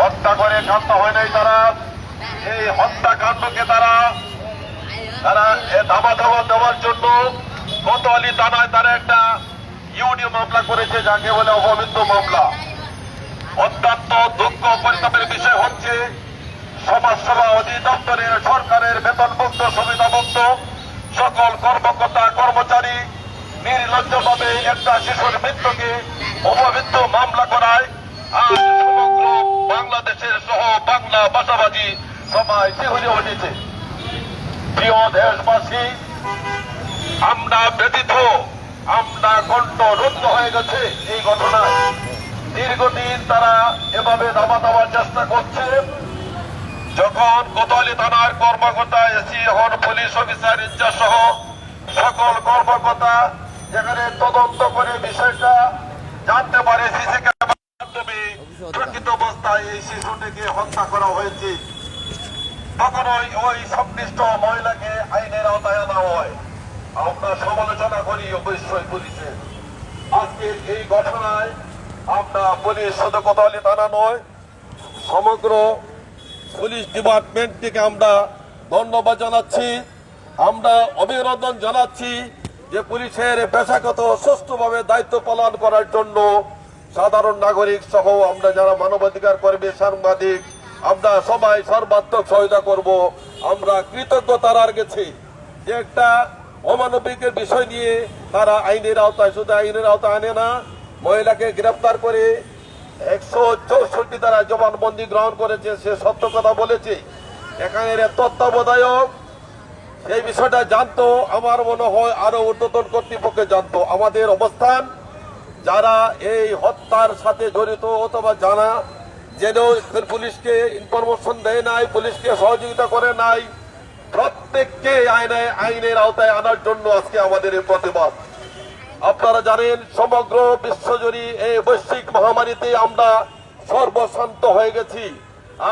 হত্যা করে ক্ষান্ত হয় নাই তারা। এই হত্যাকাণ্ডকে তারা ধামা দেওয়ার জন্য কোতোয়ালি থানায় তারা একটা ইউডি মামলা করেছে, যাকে বলে অপমৃত্যু মামলা। অত্যন্ত দুঃখ পরিতাপের বিষয় হচ্ছে সমাজসেবা অধিদপ্তরের সরকারের বেতনভুক্ত সুবিধাভুক্ত সকল কর্মকর্তা কর্মচারী নির্লজ্জভাবে একটা শিশুর মৃত্যুকে অপমৃত্যু মামলা করায় আজ সমগ্র বাংলাদেশের সহ বাংলা ভাষাভাষী সবাই শিহরে উঠেছে। প্রিয় দেশবাসী, আমরা ব্যতীত, আমরা কণ্ঠরুদ্ধ হয়ে গেছে এই ঘটনায়। দীর্ঘদিন তারা এভাবে দাবা দেওয়ার চেষ্টা করছে। যখন কোতোয়ালি থানার কর্মকর্তা এসি হন, পুলিশ অফিসার ইনচার্জ সহ সকল কর্মকর্তা যেখানে তদন্ত করে বিষয়টা জানতে পারে সিসি ক্যামেরার মাধ্যমে প্রকৃত অবস্থায় এই শিশুটিকে হত্যা করা হয়েছে, তখন ওই সংশ্লিষ্ট মহিলাকে আইনের আওতায় আনা হয়। আমরা সমালোচনা করি অবশ্যই পুলিশের। আজকের এই ঘটনায় আমরা পুলিশ শুধু কোতোয়ালি থানা নয়, সমগ্র পুলিশ ডিপার্টমেন্টকে আমরা ধন্যবাদ জানাচ্ছি, আমরা অভিনন্দন জানাচ্ছি যে পুলিশের পেশাগত সুষ্ঠুভাবে দায়িত্ব পালন করার জন্য সাধারণ নাগরিক সহ আমরা যারা মানবাধিকার কর্মী, সাংবাদিক, আমরা সবাই সর্বাত্মক সহায়তা করব। আমরা কৃতজ্ঞতার গেছি যে একটা অমানবিকের বিষয় নিয়ে তারা আইনের আওতায়, শুধু আইনের আওতায় আনে না, মহিলাকে গ্রেফতার করে 164 দ্বারা জবানবন্দি গ্রহণ করেছে। সে সত্য কথা বলেছে। এখানে তত্ত্বাবধায়ক এই বিষয়টা জানতো, আমার মনে হয় আরো ঊর্ধ্বতন কর্তৃপক্ষে জানতো আমাদের অবস্থান। যারা এই হত্যার সাথে জড়িত অথবা জানা জেনেও পুলিশকে ইনফরমেশন দেয় নাই, পুলিশকে সহযোগিতা করে নাই, প্রত্যেককে আইনের আওতায় আনার জন্য আজকে আমাদের এই প্রতিবাদ। আপনারা জানেন সমগ্র বিশ্বজুড়ে এই বৈশ্বিক মহামারীতে আমরা সর্বশান্ত হয়ে গেছি।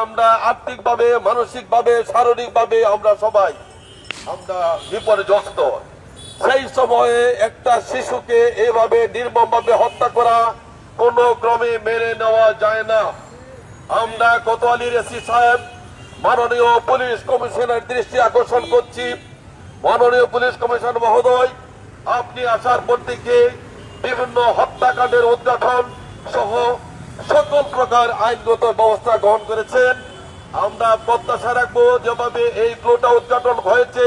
আমরা আর্থিকভাবে, মানসিকভাবে, শারীরিকভাবে আমরা সবাই বিপর্যস্ত। সেই সময়ে একটা শিশুকে এভাবে নির্মমভাবে হত্যা করা কোনো ক্রমে মেনে নেওয়া যায় না। আমরা কোতোয়ালির এসি সাহেব, মাননীয় পুলিশ কমিশনার দৃষ্টি আকর্ষণ করছি। মাননীয় পুলিশ কমিশনার মহোদয়, আপনি আসার পর থেকে বিভিন্ন হত্যাকাণ্ডের উদ্ঘাটন সহ সকল প্রকার আইনগত ব্যবস্থা গ্রহণ করেছেন। আমরা প্রত্যাশা রাখবো যেভাবে এই ফ্লোটা উদ্ঘাটন হয়েছে,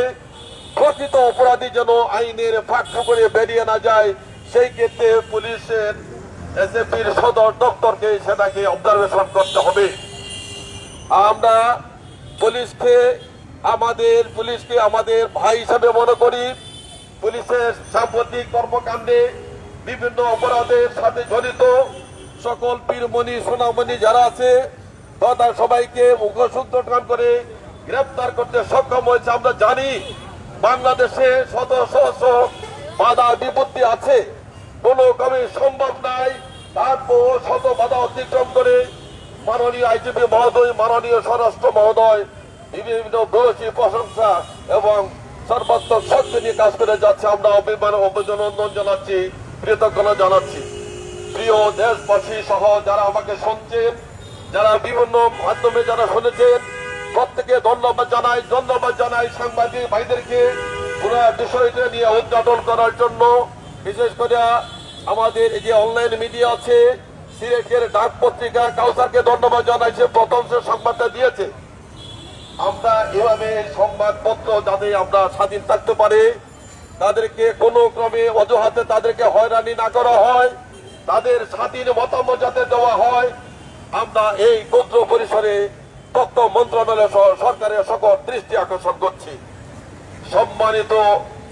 প্রকৃত অপরাধী যেন আইনের ফাঁক করে বেরিয়ে না যায়, সেই ক্ষেত্রে পুলিশের এসএপির সদর দপ্তরকে সেটাকে অবজারভেশন করতে হবে। আমরা পুলিশকে আমাদের ভাই হিসাবে মনে করি। পুলিশের সাম্প্রতিক কর্মকাণ্ডে বিভিন্ন অপরাধের সাথে জড়িত সকল পীরমণি সোনামণি যারা আছে তারা সবাইকে মুখোশোদ্ধার করে গ্রেফতার করতে সক্ষম হয়েছে। আমরা জানি বাংলাদেশে শত শত বাধা বিপত্তি আছে, কোনো ক্রমে সম্ভব নাই, তারপর শত বাধা অতিক্রম করে মাননীয় আইজিপি মহোদয়, মাননীয় স্বরাষ্ট্র মহোদয় বিভিন্ন বয়সী প্রশংসা এবং সর্বাত্মক শক্তি নিয়ে কাজ করে যাচ্ছে। আমরা অভিনন্দন জানাচ্ছি, কৃতজ্ঞতা জানাচ্ছি। প্রিয় দেশবাসী সহ যারা আমাকে শুনছেন, যারা বিভিন্ন মাধ্যমে যারা শুনেছেন, প্রত্যেকে ধন্যবাদ জানাই সাংবাদিক ভাইদেরকে পুরো বিষয়টা নিয়ে উদ্ঘাটন করার জন্য। বিশেষ করে আমাদের এই যে অনলাইন মিডিয়া আছে, সিলেটের ডাক পত্রিকা কাউসারকে ধন্যবাদ জানাইছে, প্রথম সে সংবাদটা দিয়েছে। আমরা এভাবে সংবাদপত্র যাতে আমরা স্বাধীন থাকতে পারে, তাদেরকে কোনো ক্রমে অজুহাতে তাদেরকে হয়রানি না করা হয়, তাদের স্বাধীন মতামত যাতে দেওয়া হয়, আমরা এই ক্ষুদ্র পরিসরে তথ্য মন্ত্রণালয় সহ সরকারের সকল দৃষ্টি আকর্ষণ করছি। সম্মানিত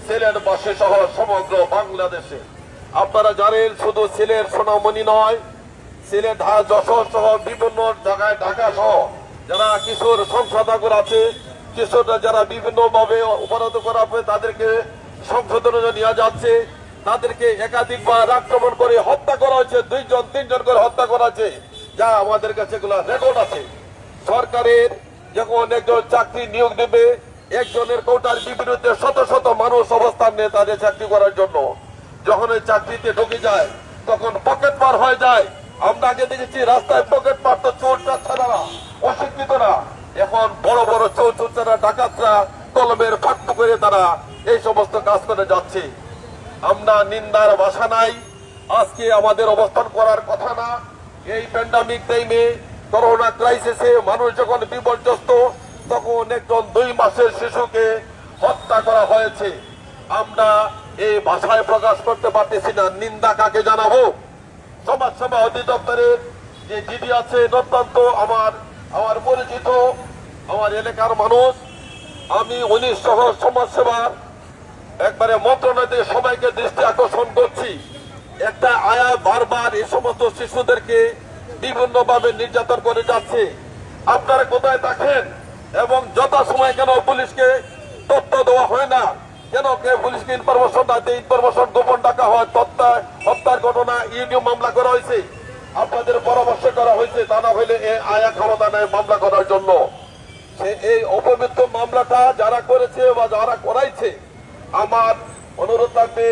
সিলেটবাসী সহ সমগ্র বাংলাদেশে আপনারা জানেন শুধু সিলেট সোনামণি নয়, সিলেট যশোর সহ বিভিন্ন জায়গায় ঢাকা সহ যারা কিশোর সংশোধক আছে, কিশোররা যারা বিভিন্ন ভাবে অপরাধ করা হবে তাদেরকে সংশোধনে নিয়ে যাচ্ছে, তাদেরকে একাধিকবার আক্রমণ করে হত্যা করা হয়েছে, 2-3 করে হত্যা করা হয়েছে, যা আমাদের কাছে এগুলো রেকর্ড আছে। সরকারের যখন একজন চাকরি নিয়োগ দেবে, একজনের কোটার বিরুদ্ধে শত শত মানুষ অবস্থান নেয় তাদের চাকরি করার জন্য। যখন ওই চাকরিতে ঢুকে যায় তখন পকেট মার হয়ে যায়, আমরা আগে দেখেছি রাস্তায় পকেট মারত চোর চাচ্ছারা, অশিক্ষিতরা। এখন বড় বড় চোর চোরচারা, ডাকাতরা কলমের ফাঁক করে তারা এই সমস্ত কাজ করে যাচ্ছে। আমরা নিন্দার ভাষা নাই। আজকে আমাদের অবস্থান করার কথা না। এই প্যান্ডামিক টাইমে, করোনা ক্রাইসিসে মানুষ যখন বিপর্যস্ত, তখন একজন 2 মাসের শিশুকে হত্যা করা হয়েছে। আমরা এই ভাষায় প্রকাশ করতে পারতেছি না। নিন্দা কাকে জানাবো? সমাজসেবা অধিদপ্তরের যে দিদি আছে, অত্যন্ত আমার পরিচিত, আমার এলাকার মানুষ। আমি 19 সহ সমাজসেবার একবারে মন্ত্রণালয় থেকে সবাইকে দৃষ্টি আকর্ষণ করছি। একটা আয়া বারবার এই সমস্ত শিশুদেরকে বিভিন্নভাবে নির্যাতন করে যাচ্ছে। আপনারা কোথায় থাকেন? এবং যথাসময়ে কেন পুলিশকে তথ্য দেওয়া হয় না? কেন পুলিশকে ইনফরমেশন না দিয়ে ইনফরমেশন গোপন ডাকা হয়? হত্যার ঘটনা ইউনিয়ন মামলা করা হয়েছে, আপনাদের পরামর্শ করা হয়েছে। তা না হইলে এই আয়া ক্ষমতা নেয় মামলা করার জন্য। এই অপবিত্র মামলাটা যারা করেছে বা যারা করাইছে, আমার অনুরোধ থাকবে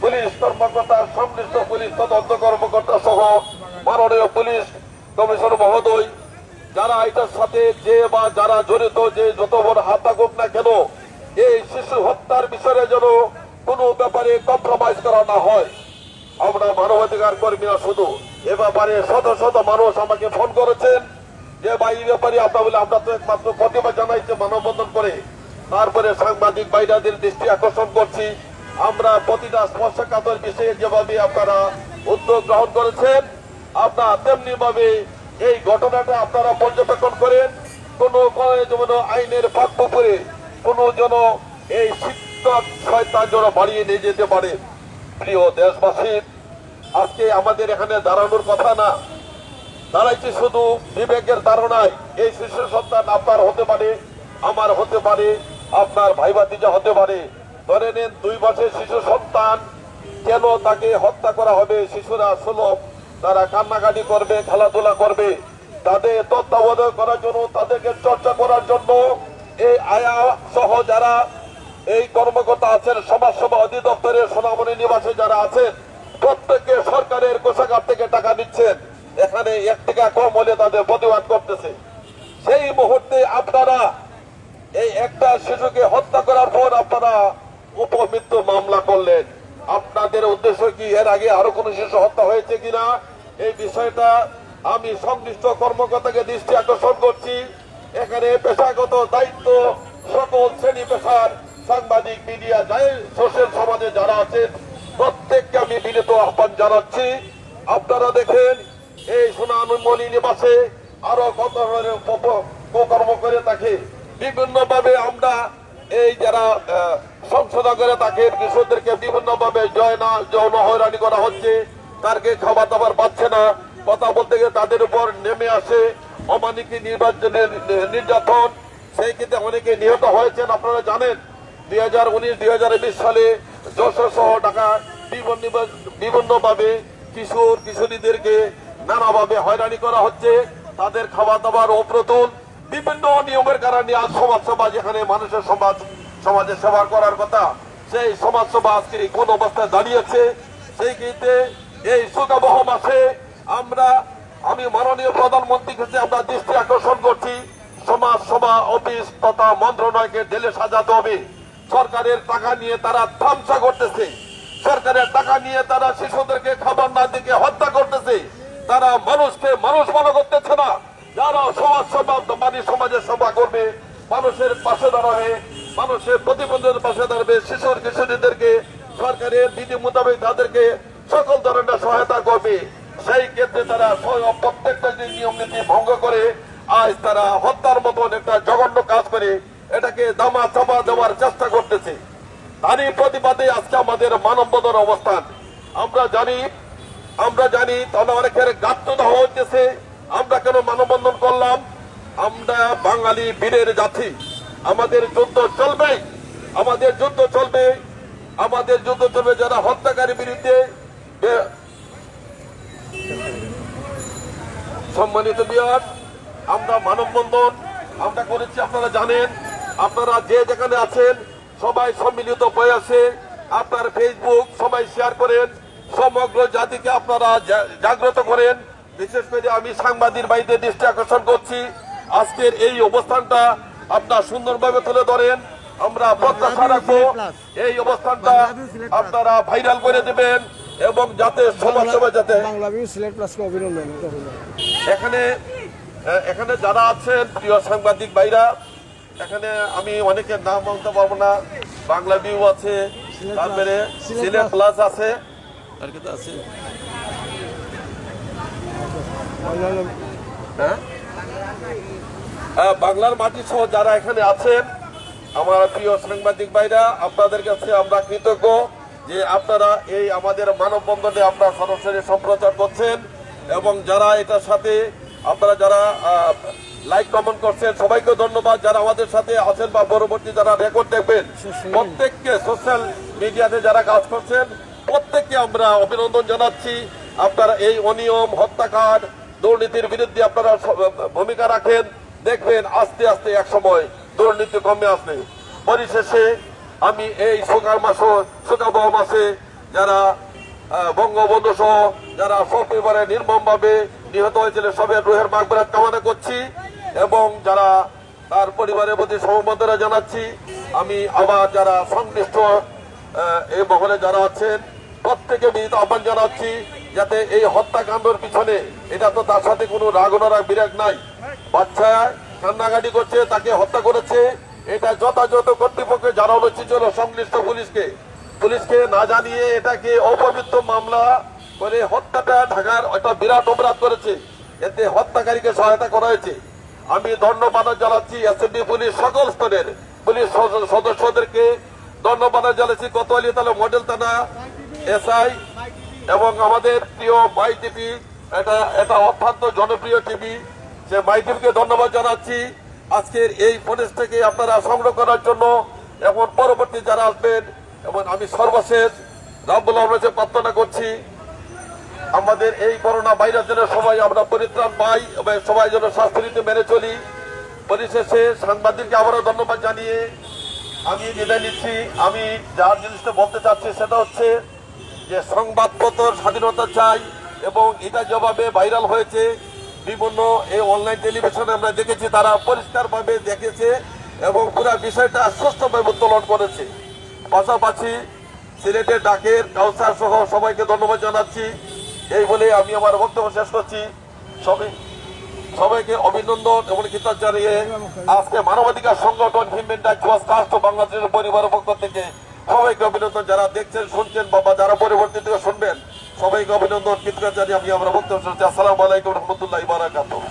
পুলিশ কর্মকর্তা, সংশ্লিষ্ট পুলিশ তদন্ত কর্মকর্তা সহ মাননীয় পুলিশ কমিশনার মহোদয়, যারা এটার সাথে যে বা যারা জড়িত, যে যত বড় হাত থাকুক না কেন, এই শিশু হত্যার বিষয়ে যেন কোনো ব্যাপারে কম্প্রোমাইজ করা না হয়। আমরা মানবাধিকার কর্মীরা শুধু এ ব্যাপারে শত শত মানুষ আমাকে ফোন করেছেন যে ভাই এই ব্যাপারে আপনার বলে আমরা তো একমাত্র প্রতিবাদ জানাইছে মানববন্ধন করে। তারপরে সাংবাদিক ভাইরাদের দৃষ্টি আকর্ষণ করছি, আমরা প্রতিটা স্পর্শকাতর বিষয়ে যেভাবে আপনারা উদ্যোগ গ্রহণ করেছেন, আপনারা তেমনি ভাবে এই ঘটনাটা আপনারা পর্যবেক্ষণ করেন। কোনো যেমন আইনের ফাঁক পুকুরে কোনো যেন এই শিক্ষক শয়তান যেন বাড়িয়ে নিয়ে যেতে পারে। প্রিয় দেশবাসী, আজকে আমাদের এখানে দাঁড়ানোর কথা না, দাঁড়াইছে শুধু বিবেকের ধারণায়। এই শিশু সন্তান আপনার হতে পারে, আমার হতে পারে, আপনার ভাই ভাতিজা হতে পারে। ধরে নেন 2 মাসের শিশু সন্তান, কেন তাকে হত্যা করা হবে? শিশুরা সুলভ, তারা কান্নাকাটি করবে, খেলাধুলা করবে। তাদের তত্ত্বাবধান করার জন্য, তাদেরকে চর্চা করার জন্য এই আয়া সহ যারা এই কর্মকর্তা আছেন, সমাজসেবা অধিদপ্তরের সোনামণি নিবাসে যারা আছেন, প্রত্যেককে সরকারের কোষাগার থেকে টাকা দিচ্ছেন। এখানে 1 টাকা কম হলে তাদের প্রতিবাদ করতেছে। সেই মুহূর্তে আপনারা এই একটা শিশুকে হত্যা করার পর আপনারা উপমৃত্যু মামলা করলেন। আপনাদের উদ্দেশ্য কি এর আগে আরো কোন শিশু হত্যা হয়েছে কিনা এই বিষয়টা আমি সংশ্লিষ্ট কর্মকর্তাকে দৃষ্টি আকর্ষণ করছি। এখানে পেশাগত দায়িত্ব সকল শ্রেণী পেশার সাংবাদিক, মিডিয়া, যাই সোশ্যাল সমাজে যারা আছেন, প্রত্যেককে আমি বিনীত আহ্বান জানাচ্ছি। আপনারা দেখেন এই সোনামণি নিবাসে আরো কত কর্ম করে থাকে। বিভিন্ন ভাবে আমরা এই যারা সংশোধন করে থাকেন, কিশোরদেরকে বিভিন্ন ভাবে যৌন হয়রানি করা হচ্ছে। তারকে খাবার দাবার পাচ্ছে না, কথা বলতে গিয়ে তাদের উপর নেমে আসে অমানবিক নির্যাতন। সেই ক্ষেত্রে অনেকে নিহত হয়েছেন। আপনারা জানেন 2019-2020 সালে যশোর সহ ঢাকা বিভিন্ন ভাবে কিশোর কিশোরীদেরকে নানাভাবে হয়রানি করা হচ্ছে। তাদের খাবার দাবার অপ্রতুল, বিভিন্ন নিয়মের কারণে আজ সমাজসেবা, যেখানে মানুষের সমাজের সেবা করার কথা, সেই সমাজসেবা আজকে কোন অবস্থায় দাঁড়িয়েছে। সেই ক্ষেত্রে এই শোকাবহ মাসে আমি মাননীয় প্রধানমন্ত্রীর কাছে আমরা দৃষ্টি আকর্ষণ করছি, সমাজসেবা অফিস তথা মন্ত্রণালয়কে ঢেলে সাজাতে হবে। সরকারের টাকা নিয়ে তারা তামসা করতেছে, সরকারের টাকা নিয়ে তারা শিশুদেরকে খাবার না দিকে হত্যা করতেছে, তারা মানুষকে মানুষ মনে করতেছে না। যারা সমাজের সেবা করবে, মানুষের পাশে দাঁড়াবে, মানুষের প্রতিবন্ধীদের পাশে দাঁড়াবে, শিশুর কিশোরীদেরকে সরকারের বিধি মোতাবেক তাদেরকে সকল ধরনের সহায়তা করবে, সেই ক্ষেত্রে তারা প্রত্যেকটা যে নিয়ম নীতি ভঙ্গ করে আজ তারা হত্যার মতন একটা জঘন্য কাজ করে এটাকে দামা চাপা দেওয়ার চেষ্টা করতেছে। তারই প্রতিবাদে আজকে আমাদের মানববন্ধন অবস্থান। আমরা জানি তাহলে অনেকের গাত্রদাহ হইতেছে। আমরা কেন মানববন্ধন করলাম? আমরা বাঙালি বীরের জাতি, আমাদের যুদ্ধ চলবে, আমাদের যুদ্ধ চলবে যারা হত্যাকারীর বিরুদ্ধে। সম্মানিত বিয়ার, আমরা মানববন্ধন আমরা করেছি, আপনারা জানেন। আপনারা যে যেখানে আছেন সবাই সম্মিলিত প্রয়াসে আপনার ফেসবুক সবাই শেয়ার করেন, সমগ্র জাতিকে আপনারা জাগ্রত করেন। বিশেষ করে আমি সাংবাদিক ভাইদের দৃষ্টি আকর্ষণ করছি, আজকের এই অবস্থানটা আপনারা সুন্দরভাবে তুলে ধরেন। আমরা প্রত্যাশা রাখবো এই অবস্থানটা আপনারা ভাইরাল করে দেবেন এবং যাতে সবার সময় যাতে এখানে এখানে যারা আছেন প্রিয় সাংবাদিক ভাইরা, এখানে আমি অনেকের নাম বলতে পারবো না, বাংলা ভিউ আছে, তারপরে সিলেট প্লাস আছে, আর কি আছে বাংলার মাটি সহ যারা এখানে আছেন আমার প্রিয় সাংবাদিক ভাইরা, আপনাদের কাছে আমরা কৃতজ্ঞ যে আপনারা এই আমাদের মানববন্ধনে আপনারা সরাসরি সম্প্রচার করছেন এবং যারা এটার সাথে আপনারা যারা লাইক কমেন্ট করছেন সবাইকে ধন্যবাদ। যারা আমাদের সাথে আছেন বা পরবর্তী যারা রেকর্ড দেখবেন প্রত্যেককে, সোশ্যাল মিডিয়াতে যারা কাজ করছেন প্রত্যেককে আমরা অভিনন্দন জানাচ্ছি। আপনারা এই অনিয়ম, হত্যাকাণ্ড, দুর্নীতির বিরুদ্ধে আপনারা ভূমিকা রাখেন, দেখবেন আস্তে আস্তে এক সময় দুর্নীতি কমে আসবে। পরিশেষে আমি এই শোকাবহ মাসে যারা বঙ্গবন্ধু সহ যারা সপরিবারে নির্মমভাবে নিহত হয়েছিলেন সবের রুহের মাগফিরাত কামনা করছি এবং যারা তার পরিবারের প্রতি সমবেদনা জানাচ্ছি। আমি আবার যারা সংশ্লিষ্ট এই মহলে যারা আছেন প্রত্যেকে বিনীত আহ্বান জানাচ্ছি যাতে এই হত্যাকাণ্ডের পিছনে, এটা তো তার সাথে কোনো রাগ অনারাগ বিরাগ নাই, বাচ্চা কান্নাকাটি করছে, তাকে হত্যা করেছে, এটা যথাযথ কর্তৃপক্ষে জানানো উচিত ছিল সংশ্লিষ্ট পুলিশকে না জানিয়ে এটাকে অপমৃত্যু মামলা করে হত্যাটা ঢাকার একটা বিরাট অপরাধ করেছে, এতে হত্যাকারীকে সহায়তা করা হয়েছে। আমি ধন্যবাদ জানাচ্ছি এসএসবি পুলিশ সকল স্তরের পুলিশ সদস্যদেরকে ধন্যবাদ জানাচ্ছি, কোতোয়ালি থানা মডেল থানা এসআই এবং আমাদের প্রিয় মাই টিভি, এটা অত্যন্ত জনপ্রিয় টিভি, সে মাই টিভিকে ধন্যবাদ জানাচ্ছি আজকের এই ফুটেজ থেকে আপনারা সংগ্রহ করার জন্য এবং পরবর্তী যারা আসবেন। এবং আমি সর্বশেষ রাব্বুল আলামিনের প্রার্থনা করছি আমাদের এই করোনা ভাইরাস যেন সবাই আমরা পরিত্রাণ পাই এবং সবাই যেন স্বাস্থ্যবিধি মেনে চলি। পরিশেষে সাংবাদিককে আবারও ধন্যবাদ জানিয়ে আমি বিদায় নিচ্ছি। আমি যার জিনিসটা বলতে চাচ্ছি সেটা হচ্ছে যে সংবাদপত্র স্বাধীনতা চাই এবং এটা যেভাবে ভাইরাল হয়েছে বিভিন্ন এই অনলাইন টেলিভিশনে আমরা দেখেছি, তারা পরিষ্কারভাবে দেখেছে এবং পুরো বিষয়টা সুষ্ঠুভাবে উত্তোলন করেছে। পাশাপাশি সিলেটের ডাকের কাউন্সিলর সহ সবাইকে ধন্যবাদ জানাচ্ছি। এই বলে আমি আমার বক্তব্য শেষ করছি। সবাইকে অভিনন্দন এবং কৃতজ্ঞতা জানিয়ে আজকে মানবাধিকার সংগঠন হিউম্যান রাইটস ওয়াচ ট্রাস্ট বাংলাদেশের পরিবারের পক্ষ থেকে সবাইকে অভিনন্দন, যারা দেখছেন শুনছেন বা যারা পরবর্তী থেকে শুনবেন সবাইকে অভিনন্দন কৃতজ্ঞতা জানিয়ে আমি আমার বক্তব্য শুনছি। আসসালামু আলাইকুম রহমতুল্লাহি ওয়া বারাকাতুহু।